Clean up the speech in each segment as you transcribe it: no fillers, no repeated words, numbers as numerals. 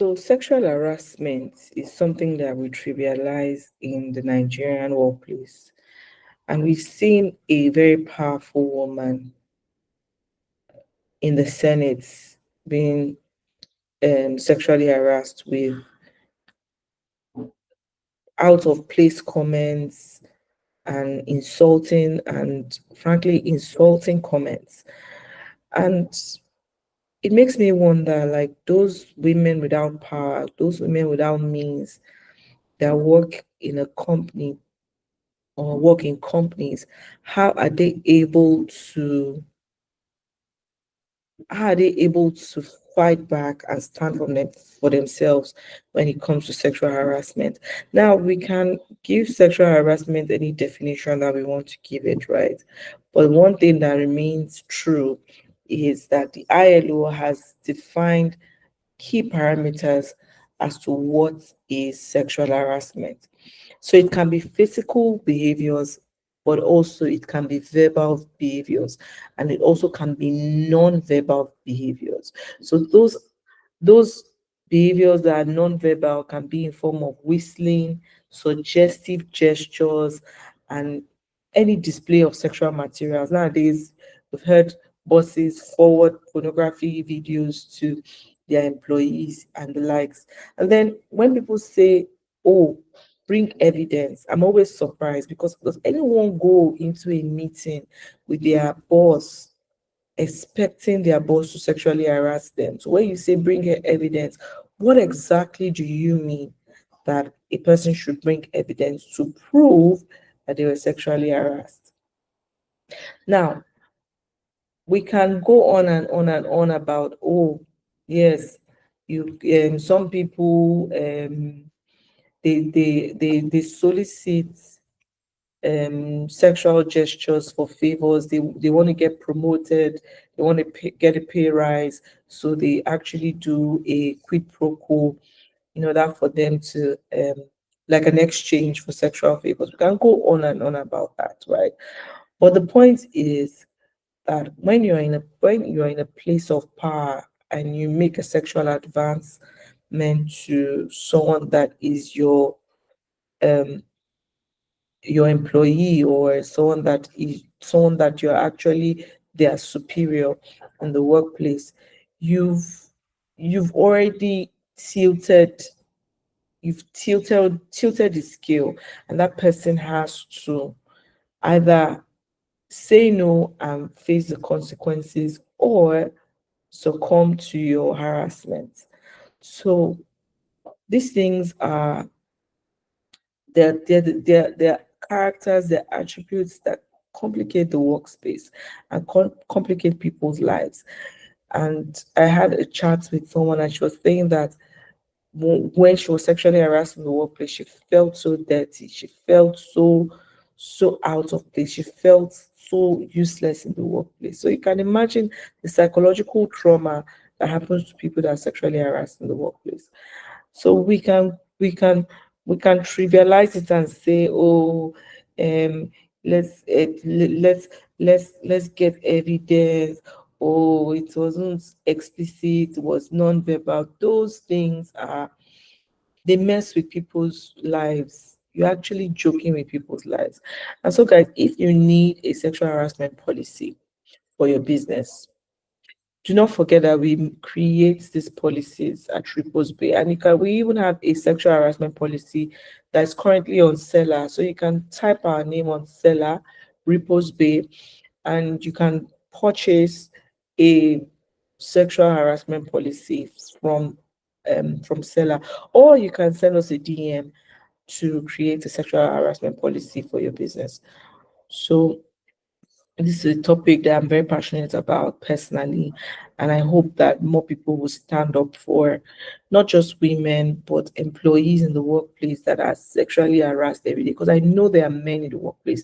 So, sexual harassment is something that we trivialize in the Nigerian workplace. And we've seen a very powerful woman in the Senate being sexually harassed with out of place comments and frankly insulting comments. And it makes me wonder, like, those women without power, those women without means that work in a company or work in companies, how are they able to how are they able to fight back and stand for themselves when it comes to sexual harassment? Now, we can give sexual harassment any definition that we want to give it, right? But one thing that remains true is that the ILO has defined key parameters as to what is sexual harassment. So it can be physical behaviors, but also it can be verbal behaviors, and it also can be non-verbal behaviors. So those behaviors that are non-verbal can be in form of whistling, suggestive gestures, and any display of sexual materials. Nowadays, we've heard bosses forward pornography videos to their employees and the likes. And then when people say, oh, bring evidence, I'm always surprised, because does anyone go into a meeting with their boss expecting their boss to sexually harass them? So when you say bring evidence, what exactly do you mean that a person should bring evidence to prove that they were sexually harassed? Now, we can go on and on and on about, oh, yes, you some people they solicit sexual gestures for favors. They want to get promoted, they want to get a pay rise, so they actually do a quid pro quo in order for them to like an exchange for sexual favors. We can go on and on about that, right? But the point is that when you're in a place of power and you make a sexual advancement to someone that is um your employee, or someone that you're actually their superior in the workplace, you've you've already tilted tilted the scale, and that person has to either say no and face the consequences, or succumb to your harassment. So these things are they're characters, they're attributes that complicate the workspace and complicate people's lives. And I had a chat with someone, and she was saying that when she was sexually harassed in the workplace, she felt so dirty. She felt so out of place. She felt so useless in the workplace. So you can imagine the psychological trauma that happens to people that are sexually harassed in the workplace. So we can trivialize it and say, oh, um, let's get evidence. Oh, it wasn't explicit, it was non-verbal. Those things are they mess with people's lives. You're actually joking with people's lives. And so, guys, if you need a sexual harassment policy for your business, do not forget that we create these policies at Repos Bay. And we even have a sexual harassment policy that's currently on Seller. So you can type our name on Seller, Repos Bay, and you can purchase a sexual harassment policy from Seller, or you can send us a DM to create a sexual harassment policy for your business. So this is a topic that I'm very passionate about personally, and I hope that more people will stand up for not just women but employees in the workplace that are sexually harassed every day. Because I know there are men in the workplace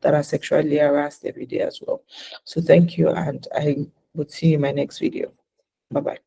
that are sexually harassed every day as well. So thank you, and I will see you in my next video. Bye bye.